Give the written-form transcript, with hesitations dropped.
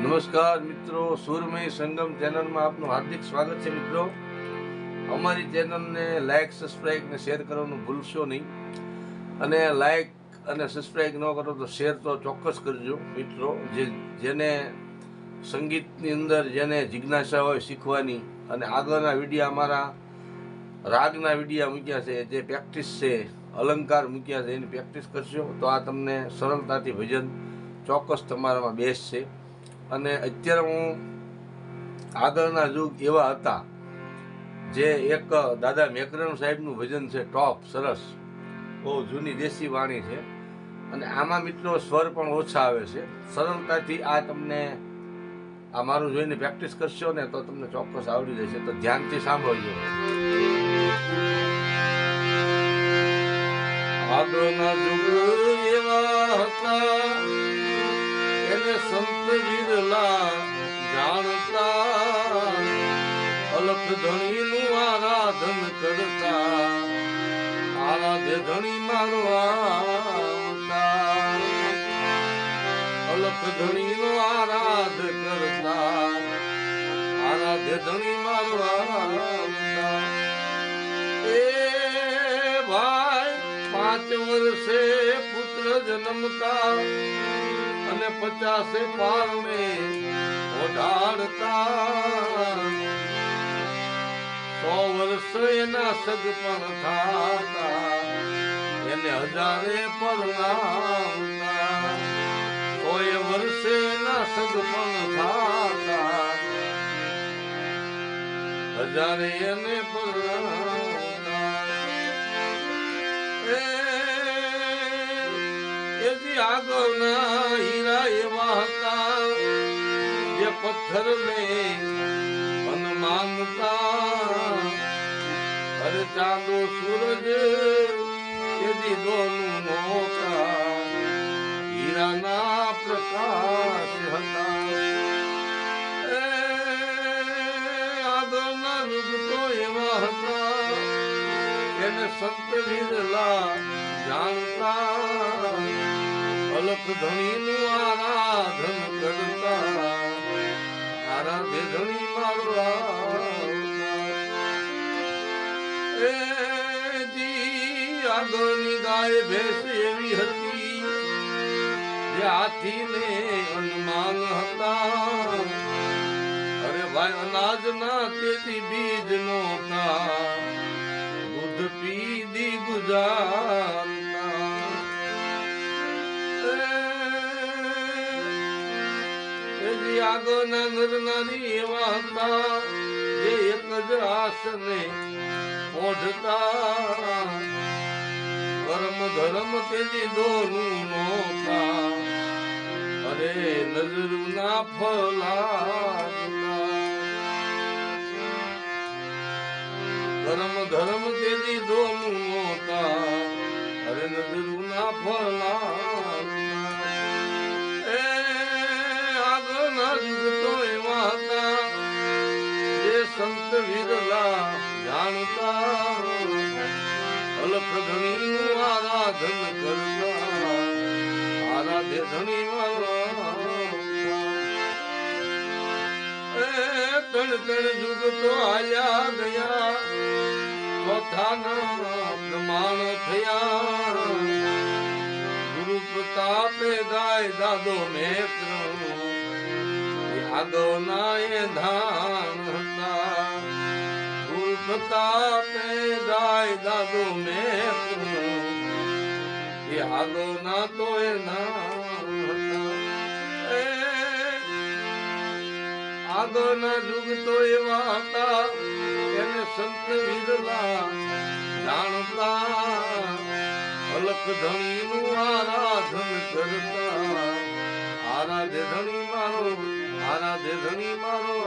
નમસ્કાર મિત્રો, સુરમય સંગમ ચેનલમાં આપનું હાર્દિક સ્વાગત છે મિત્રો. અમારી ચેનલને લાઇક, સબસ્ક્રાઇબ ને શેર કરવાનું ભૂલશો નહીં. અને લાઇક અને સબસ્ક્રાઇબ ન કરો તો શેર તો ચોક્કસ કરજો મિત્રો. જેને સંગીતની અંદર જેને જિજ્ઞાસા હોય શીખવાની, અને આગળના વિડીયા અમારા રાગના વિડીયા મૂક્યા છે, જે પ્રેક્ટિસ છે, અલંકાર મૂક્યા છે, એની પ્રેક્ટિસ કરશો તો આ તમને સરળતાથી ભજન ચોક્કસ તમારામાં બેસશે. અને અત્યારે હું આગળના યુગ એવા હતા જે એક દાદા મેકરણ સાહેબનું ભજન છે, ટોપ સરસ, બહુ જૂની દેશી વાણી છે. અને આમાં મિત્રો સ્વર પણ ઓછા આવે છે. સરળતાથી આ તમને આ મારું જોઈને પ્રેક્ટિસ કરશો ને તો તમને ચોક્કસ આવડી જશે. તો ધ્યાનથી સાંભળજો. આગળના યુગ એવા હતા એને સંત વિરલા જાણતા, અલખ ધણીનું આરાધન કરતા, આરાધે ધણી મારો આવતા. અલખ ધણીનો આરાધ કરતા, આરાધે ધણી મારો આવતા. એ ભાઈ 5 વર્ષે પુત્ર જન્મતા અને 50 પારણે ઓઢાડતા. 100 વર્ષ એના સગપણ થાતા, એને 1000 પરણાવતા. 100 વર્ષે એના સગપણ થાતા, 1000 એને પરણાવતા. આગળના હીરા એવા હતા જે પથ્થરને મન માનતા. અરે ચાંદો સૂરજ એથી દોનું નહોતા, હીરાના પ્રકાશ હતા. આગળના યુગ તો એવા હતા એને સંત વિરલા જાણતા, અલખ ધણીનું આરાધન કરતા, આરાધે ધણી મારો આવતા. એ જી આગળની ગાય ભેંસ એવી હતી જે હાથીને અનમાન હતા. અરે ભાઈ અનાજના તેથી બીજ નહોતા, દૂધ પીધી ગુજારતા. આગળના નર નારી એવા હતા જે એક જ આસને ઓઢતા. કર્મ ધર્મ તેજી દોરું નહોતા, અરે નજરના ફલાતા. કર્મ ધર્મ તેજી દોરું નહોતા, અરે નજરના ફલાતા. યુગ તો એવા હતા જે સંત વિરલા જાણતા, અલખ ધણીનું આરાધન કરતા, આરાધે ધણી મારા. 3 યુગ તો આયા ગયા, ચોથાના પ્રમાણ થયા. ગુરુ પ્રતાપે ગાય દાદો મેત્ર, આગળના એ ધાન હતા. ગુરુ પ્રતાપે ગાય દાદો મેત્ર, એ આગળના તો એ નામ હતા. આગળના યુગ તો એવા હતા એને સંત વિરલા જાણતા, અલખ ધણીનું આરાધન કરતા, આરાધે ધણી મારો, આરાધે ધણી મારો.